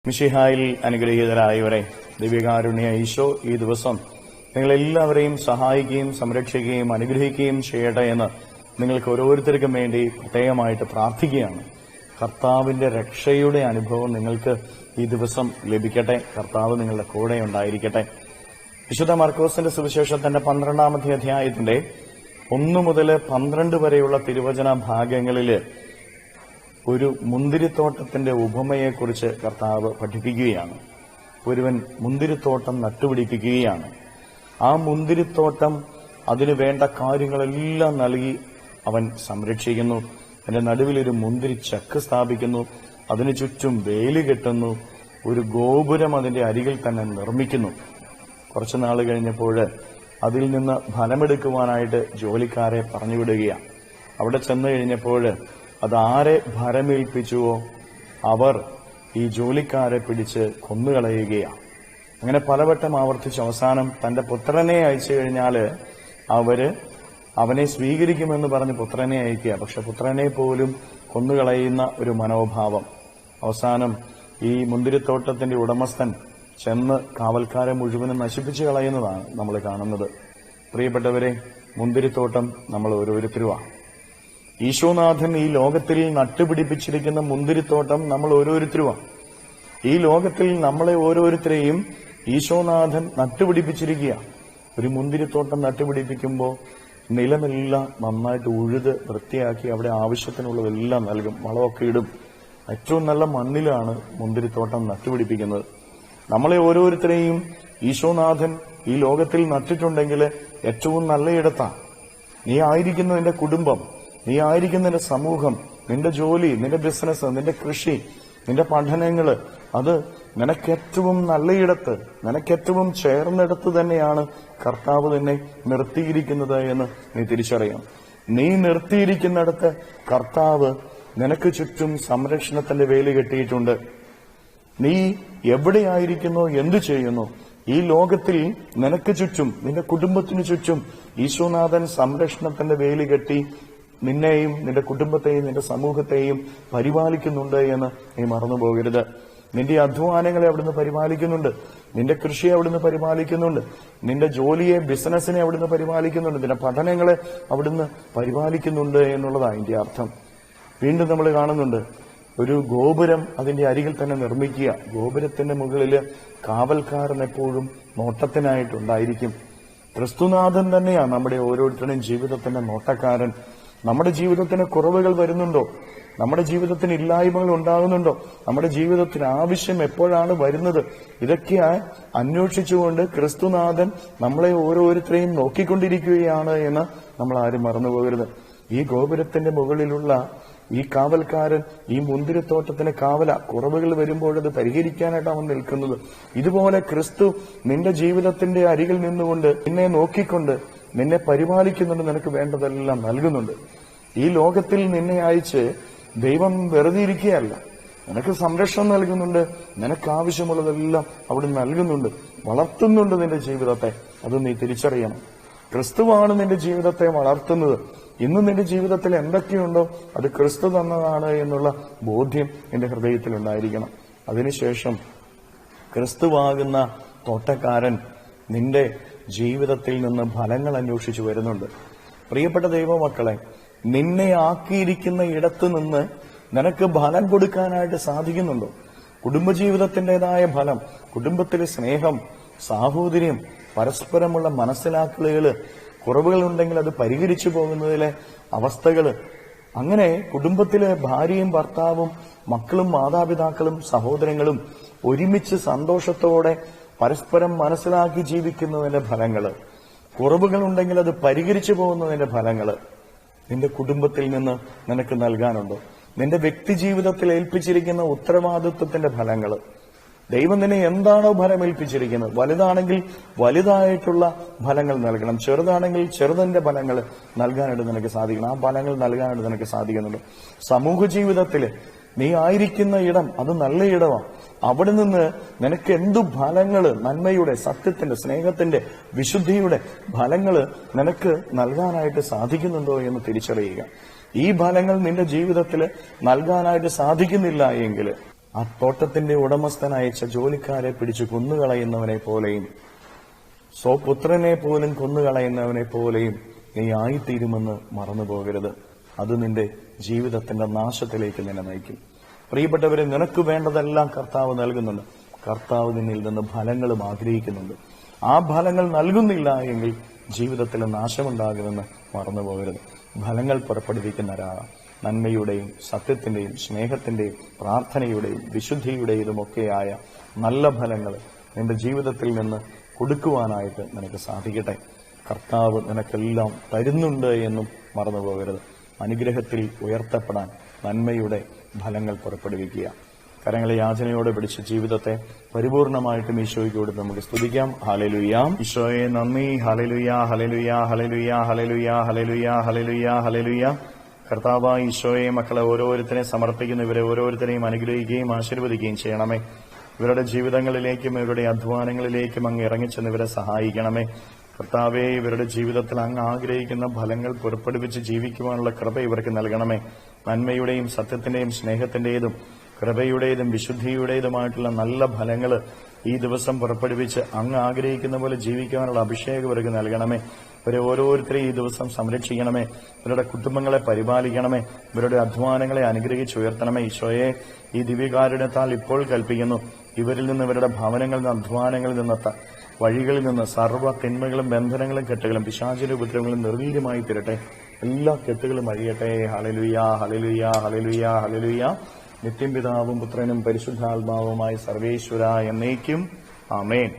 മിശിഹായിൽ അനുഗ്രഹീതരായവരെ, ദിവ്യകാരുണ്യ ഈശോ ഈ ദിവസം നിങ്ങളെല്ലാവരെയും സഹായിക്കുകയും സംരക്ഷിക്കുകയും അനുഗ്രഹിക്കുകയും ചെയ്യട്ടെ എന്ന് നിങ്ങൾക്ക് ഓരോരുത്തർക്കും വേണ്ടി പ്രത്യേകമായിട്ട് പ്രാർത്ഥിക്കുകയാണ്. കർത്താവിന്റെ രക്ഷയുടെ അനുഭവം നിങ്ങൾക്ക് ഈ ദിവസം ലഭിക്കട്ടെ. കർത്താവ് നിങ്ങളുടെ കൂടെ ഉണ്ടായിരിക്കട്ടെ. വിശുദ്ധ മർക്കോസിന്റെ സുവിശേഷത്തിന്റെ 12-ാമത്തെ അധ്യായത്തിന്റെ 1 മുതൽ 12 വരെയുള്ള തിരുവചന ഭാഗങ്ങളിൽ ഒരു മുന്തിരിത്തോട്ടത്തിന്റെ ഉപമയെക്കുറിച്ച് കർത്താവ് പഠിപ്പിക്കുകയാണ്. ഒരുവൻ മുന്തിരിത്തോട്ടം നട്ടുപിടിപ്പിക്കുകയാണ്. ആ മുന്തിരിത്തോട്ടം അതിനു വേണ്ട കാര്യങ്ങളെല്ലാം നൽകി അവൻ സംരക്ഷിക്കുന്നു. അതിന്റെ നടുവിലൊരു മുന്തിരി ചക്ക് സ്ഥാപിക്കുന്നു. അതിനു ചുറ്റും വേലി കെട്ടുന്നു. ഒരു ഗോപുരം അതിന്റെ അരികിൽ തന്നെ നിർമ്മിക്കുന്നു. കുറച്ചു നാൾ കഴിഞ്ഞപ്പോൾ അതിൽ നിന്ന് ഫലമെടുക്കുവാനായിട്ട് ജോലിക്കാരെ പറഞ്ഞുവിടുകയാണ്. അവിടെ ചെന്നു കഴിഞ്ഞപ്പോൾ അതാരെ ഭരമേൽപ്പിച്ചുവോ അവർ ഈ ജോലിക്കാരെ പിടിച്ച് കൊന്നുകളയുകയാണ്. അങ്ങനെ പലവട്ടം ആവർത്തിച്ച് അവസാനം തന്റെ പുത്രനെ അയച്ചു കഴിഞ്ഞാൽ അവനെ സ്വീകരിക്കുമെന്ന് പറഞ്ഞ് പുത്രനെ അയക്കുക. പക്ഷെ പുത്രനെ പോലും കൊന്നുകളയുന്ന ഒരു മനോഭാവം. അവസാനം ഈ മുന്തിരിത്തോട്ടത്തിന്റെ ഉടമസ്ഥൻ ചെന്ന് കാവൽക്കാരെ മുഴുവനും നശിപ്പിച്ചു കളയുന്നതാണ് നമ്മൾ കാണുന്നത്. പ്രിയപ്പെട്ടവരെ, മുന്തിരിത്തോട്ടം നമ്മൾ ഓരോരുത്തരുമാണ്. ഈശോനാഥൻ ഈ ലോകത്തിൽ നട്ടുപിടിപ്പിച്ചിരിക്കുന്ന മുന്തിരിത്തോട്ടം നമ്മൾ ഓരോരുത്തരുമാണ്. ഈ ലോകത്തിൽ നമ്മളെ ഓരോരുത്തരെയും ഈശോനാഥൻ നട്ടുപിടിപ്പിച്ചിരിക്കുക. ഒരു മുന്തിരിത്തോട്ടം നട്ടുപിടിപ്പിക്കുമ്പോൾ നിലമെല്ലാം നന്നായിട്ട് ഉഴുത് വൃത്തിയാക്കി അവിടെ ആവശ്യത്തിനുള്ളതെല്ലാം നൽകും, വളമൊക്കെ ഇടും. ഏറ്റവും നല്ല മണ്ണിലാണ് മുന്തിരിത്തോട്ടം നട്ടുപിടിപ്പിക്കുന്നത്. നമ്മളെ ഓരോരുത്തരെയും ഈശോനാഥൻ ഈ ലോകത്തിൽ നട്ടിട്ടുണ്ടെങ്കിൽ ഏറ്റവും നല്ല ഇടത്താണ്. നീ ആയിരിക്കുന്ന നിന്റെ കുടുംബം, നീ ആയിരിക്കുന്ന നിന്റെ സമൂഹം, നിന്റെ ജോലി, നിന്റെ ബിസിനസ്, നിന്റെ കൃഷി, നിന്റെ പഠനങ്ങള്, അത് നിനക്കേറ്റവും നല്ലയിടത്ത്, നിനക്കേറ്റവും ചേർന്നിടത്ത് തന്നെയാണ് കർത്താവ് നിന്നെ നിർത്തിയിരിക്കുന്നത് എന്ന് നീ തിരിച്ചറിയണം. നീ നിർത്തിയിരിക്കുന്നിടത്ത് കർത്താവ് നിനക്ക് ചുറ്റും സംരക്ഷണത്തിന്റെ വേലി കെട്ടിയിട്ടുണ്ട്. നീ എവിടെയായിരിക്കുന്നോ, എന്തു ചെയ്യുന്നു, ഈ ലോകത്തിൽ നിനക്ക് ചുറ്റും, നിന്റെ കുടുംബത്തിനു ചുറ്റും ഈശോനാഥൻ സംരക്ഷണത്തിന്റെ വേലി കെട്ടി നിന്നെയും നിന്റെ കുടുംബത്തെയും നിന്റെ സമൂഹത്തെയും പരിപാലിക്കുന്നുണ്ട് എന്ന് നീ മറന്നുപോകരുത്. നിന്റെ അധ്വാനങ്ങളെ അവിടുന്ന് പരിപാലിക്കുന്നുണ്ട്. നിന്റെ കൃഷിയെ അവിടുന്ന് പരിപാലിക്കുന്നുണ്ട്. നിന്റെ ജോലിയെ, ബിസിനസിനെ അവിടുന്ന് പരിപാലിക്കുന്നുണ്ട്. നിന്റെ പഠനങ്ങളെ അവിടുന്ന് പരിപാലിക്കുന്നുണ്ട് എന്നുള്ളതാണ് അതിന്റെ അർത്ഥം. വീണ്ടും നമ്മൾ കാണുന്നുണ്ട്, ഒരു ഗോപുരം അതിന്റെ അരികിൽ തന്നെ നിർമ്മിക്കുക. ഗോപുരത്തിന്റെ മുകളിൽ കാവൽക്കാരൻ എപ്പോഴും നോട്ടത്തിനായിട്ടുണ്ടായിരിക്കും. ക്രിസ്തുനാഥൻ തന്നെയാണ് നമ്മുടെ ഓരോരുത്തരുടെയും ജീവിതത്തിന്റെ നോട്ടക്കാരൻ. നമ്മുടെ ജീവിതത്തിന് കുറവുകൾ വരുന്നുണ്ടോ? നമ്മുടെ ജീവിതത്തിന് ഇല്ലായ്മകൾ ഉണ്ടാകുന്നുണ്ടോ? നമ്മുടെ ജീവിതത്തിന് ആവശ്യം എപ്പോഴാണ് വരുന്നത്? ഇതൊക്കെ അന്വേഷിച്ചുകൊണ്ട് ക്രിസ്തുനാഥൻ നമ്മളെ ഓരോരുത്തരെയും നോക്കിക്കൊണ്ടിരിക്കുകയാണ് എന്ന് നമ്മൾ ആരും മറന്നുപോകരുത്. ഈ ഗോപുരത്തിന്റെ മുകളിലുള്ള ഈ കാവൽക്കാരൻ ഈ മുന്തിരിത്തോട്ടത്തിന് കാവല. കുറവുകൾ വരുമ്പോൾ അത് പരിഹരിക്കാനായിട്ട് അവൻ നിൽക്കുന്നത്. ഇതുപോലെ ക്രിസ്തു നിന്റെ ജീവിതത്തിന്റെ അരികിൽ നിന്നുകൊണ്ട് നിന്നെ നോക്കിക്കൊണ്ട് നിന്നെ പരിപാലിക്കുന്നുണ്ട്. നിനക്ക് വേണ്ടതെല്ലാം നൽകുന്നുണ്ട്. ഈ ലോകത്തിൽ നിന്നെ അയച്ച് ദൈവം വെറുതെ ഇരിക്കുകയല്ല, നിനക്ക് സംരക്ഷണം നൽകുന്നുണ്ട്. നിനക്ക് ആവശ്യമുള്ളതെല്ലാം അവിടെ നൽകുന്നുണ്ട്, വളർത്തുന്നുണ്ട് നിന്റെ ജീവിതത്തെ. അത് നീ തിരിച്ചറിയണം. ക്രിസ്തുവാണ് നിന്റെ ജീവിതത്തെ വളർത്തുന്നത്. ഇന്ന് നിന്റെ ജീവിതത്തിൽ എന്തൊക്കെയുണ്ടോ അത് ക്രിസ്തു തന്നതാണ് എന്നുള്ള ബോധ്യം നിന്റെ ഹൃദയത്തിൽ ഉണ്ടായിരിക്കണം. അതിനുശേഷം ക്രിസ്തുവാകുന്ന തോട്ടക്കാരൻ നിന്റെ ജീവിതത്തിൽ നിന്ന് ഫലങ്ങൾ അന്വേഷിച്ചു വരുന്നുണ്ട്. പ്രിയപ്പെട്ട ദൈവമക്കളെ, നിന്നെ ആക്കിയിരിക്കുന്ന ഇടത്തു നിന്ന് നിനക്ക് ഫലം കൊടുക്കാനായിട്ട് സാധിക്കുന്നുണ്ടോ? കുടുംബജീവിതത്തിൻ്റെതായ ഫലം, കുടുംബത്തിലെ സ്നേഹം, സാഹോദര്യം, പരസ്പരമുള്ള മനസ്സിലാക്കലുകള്, കുറവുകളുണ്ടെങ്കിൽ അത് പരിഹരിച്ചു പോകുന്നതിലെ അവസ്ഥകള്, അങ്ങനെ കുടുംബത്തിലെ ഭാര്യയും ഭർത്താവും മക്കളും മാതാപിതാക്കളും സഹോദരങ്ങളും ഒരുമിച്ച് സന്തോഷത്തോടെ പരസ്പരം മനസ്സിലാക്കി ജീവിക്കുന്നതിന്റെ ഫലങ്ങള്, കുറവുകളുണ്ടെങ്കിൽ അത് പരിഹരിച്ചു പോകുന്നതിന്റെ ഫലങ്ങള് നിന്റെ കുടുംബത്തിൽ നിന്ന് നിനക്ക് നൽകാനുണ്ടോ? നിന്റെ വ്യക്തി ജീവിതത്തിൽ ഏൽപ്പിച്ചിരിക്കുന്ന ഉത്തരവാദിത്വത്തിന്റെ ഫലങ്ങള്, ദൈവം നിന്നെ എന്താണോ ഫലമേൽപ്പിച്ചിരിക്കുന്നത്, വലുതാണെങ്കിൽ വലുതായിട്ടുള്ള ഫലങ്ങൾ നൽകണം, ചെറുതാണെങ്കിൽ ചെറുതിന്റെ ഫലങ്ങൾ നൽകാനായിട്ട് നിനക്ക് സാധിക്കണം. ആ ഫലങ്ങൾ നൽകാനായിട്ട് നിനക്ക് സാധിക്കുന്നുണ്ട്. സമൂഹ ജീവിതത്തിൽ നീ ആയിരിക്കുന്ന ഇടം അത് നല്ല ഇടമാണ്. അവിടെ നിന്ന് നിനക്ക് എന്തു ഫലങ്ങള്, നന്മയുടെ, സത്യത്തിന്റെ, സ്നേഹത്തിന്റെ, വിശുദ്ധിയുടെ ഫലങ്ങള് നിനക്ക് നൽകാനായിട്ട് സാധിക്കുന്നുണ്ടോ എന്ന് തിരിച്ചറിയുക. ഈ ഫലങ്ങൾ നിന്റെ ജീവിതത്തിൽ നൽകാനായിട്ട് സാധിക്കുന്നില്ല എങ്കിൽ ആ തോട്ടത്തിന്റെ ഉടമസ്ഥൻ അയച്ച ജോലിക്കാരെ പിടിച്ചു കൊന്നുകളയുന്നവനെ പോലെയും സ്വപുത്രനെ പോലും കൊന്നുകളയുന്നവനെ പോലെയും നീ ആയിത്തീരുമെന്ന് മറന്നു പോകരുത്. അത് നിന്റെ ജീവിതത്തിന്റെ നാശത്തിലേക്ക് നിന്നെ നയിക്കും. പ്രിയപ്പെട്ടവരെ, നിനക്ക് വേണ്ടതെല്ലാം കർത്താവ് നൽകുന്നുണ്ട്. കർത്താവ് നിന്നിൽ നിന്ന് ഫലങ്ങളും ആഗ്രഹിക്കുന്നുണ്ട്. ആ ഫലങ്ങൾ നൽകുന്നില്ല എങ്കിൽ ജീവിതത്തിൽ നാശമുണ്ടാകുമെന്ന് മറന്നു പോകരുത്. ഫലങ്ങൾ പുറപ്പെടുവിക്കുന്ന നന്മയുടെയും സത്യത്തിന്റെയും സ്നേഹത്തിന്റെയും പ്രാർത്ഥനയുടെയും വിശുദ്ധിയുടെയുമൊക്കെയായ നല്ല ഫലങ്ങൾ നിന്റെ ജീവിതത്തിൽ നിന്ന് കൊടുക്കുവാനായിട്ട് നിനക്ക് സാധിക്കട്ടെ. കർത്താവ് നിനക്കെല്ലാം തരുന്നുണ്ട് എന്നും മറന്നു പോകരുത്. അനുഗ്രഹത്തിൽ ഉയർത്തപ്പെടാൻ നന്മയുടെ ഫലങ്ങൾ പുറപ്പെടുവിക്കുക. കരങ്ങളെ യാചനയോടെ പിടിച്ച ജീവിതത്തെ പരിപൂർണമായിട്ടും ഈശോയ്ക്ക് കൊടുത്ത് നമുക്ക് സ്തുതിക്കാം. ഹല്ലേലൂയ. ഈശോയെ നന്ദി. ഹല്ലേലൂയ, ഹല്ലേലൂയ, ഹല്ലേലൂയ, ഹല്ലേലൂയ, ഹല്ലേലൂയ, ഹല്ലേലൂയ, ഹല്ലേലൂയ. കർത്താവായ ഈശോയെ, മക്കളെ ഓരോരുത്തരെ സമർപ്പിക്കുന്ന ഇവരെ ഓരോരുത്തരെയും അനുഗ്രഹിക്കുകയും ആശീർവദിക്കുകയും ചെയ്യണമേ. ഇവരുടെ ജീവിതങ്ങളിലേക്കും ഇവരുടെ അധ്വാനങ്ങളിലേക്കും അങ്ങ് ഇറങ്ങിച്ചെന്ന് ഇവരെ സഹായിക്കണമേ. കർത്താവെ, ഇവരുടെ ജീവിതത്തിൽ അങ്ങ് ആഗ്രഹിക്കുന്ന ഫലങ്ങൾ പുറപ്പെടുവിച്ച് ജീവിക്കുവാനുള്ള കൃപ ഇവർക്ക് നൽകണമേ. നന്മയുടെയും സത്യത്തിന്റെയും സ്നേഹത്തിന്റേതും കൃപയുടേതും വിശുദ്ധിയുടേതുമായിട്ടുള്ള നല്ല ഫലങ്ങൾ ഈ ദിവസം പുറപ്പെടുവിച്ച് അങ്ങ് ആഗ്രഹിക്കുന്ന പോലെ ജീവിക്കുവാനുള്ള അഭിഷേകം ഇവർക്ക് നൽകണമേ. ഇവരെ ഓരോരുത്തരെയും ഈ ദിവസം സംരക്ഷിക്കണമേ. ഇവരുടെ കുടുംബങ്ങളെ പരിപാലിക്കണമേ. ഇവരുടെ അധ്വാനങ്ങളെ അനുഗ്രഹിച്ചുയർത്തണമേ. ഈശോയെ, ഈ ദിവ്യകാരുണ്യത്താൽ ഇപ്പോൾ കൽപ്പിക്കുന്നു, ഇവരിൽ നിന്ന്, ഇവരുടെ ഭവനങ്ങളിൽ നിന്ന്, അധ്വാനങ്ങളിൽ നിന്ന്, വഴികളിൽ നിന്ന് സർവ്വ തിന്മകളും ബന്ധനങ്ങളും കെട്ടുകളും പിശാചിന്റെ ഉപദ്രവങ്ങളും നിർവീര്യമായി തീരട്ടെ. എല്ലാ കെട്ടുകളും അഴിയട്ടെ. ഹല്ലേലൂയ, ഹല്ലേലൂയ, ഹല്ലേലൂയ, ഹല്ലേലൂയ. നിത്യം പിതാവും പുത്രനും പരിശുദ്ധാത്മാവുമായി സർവേശ്വര എന്നേക്കും ആമേൻ.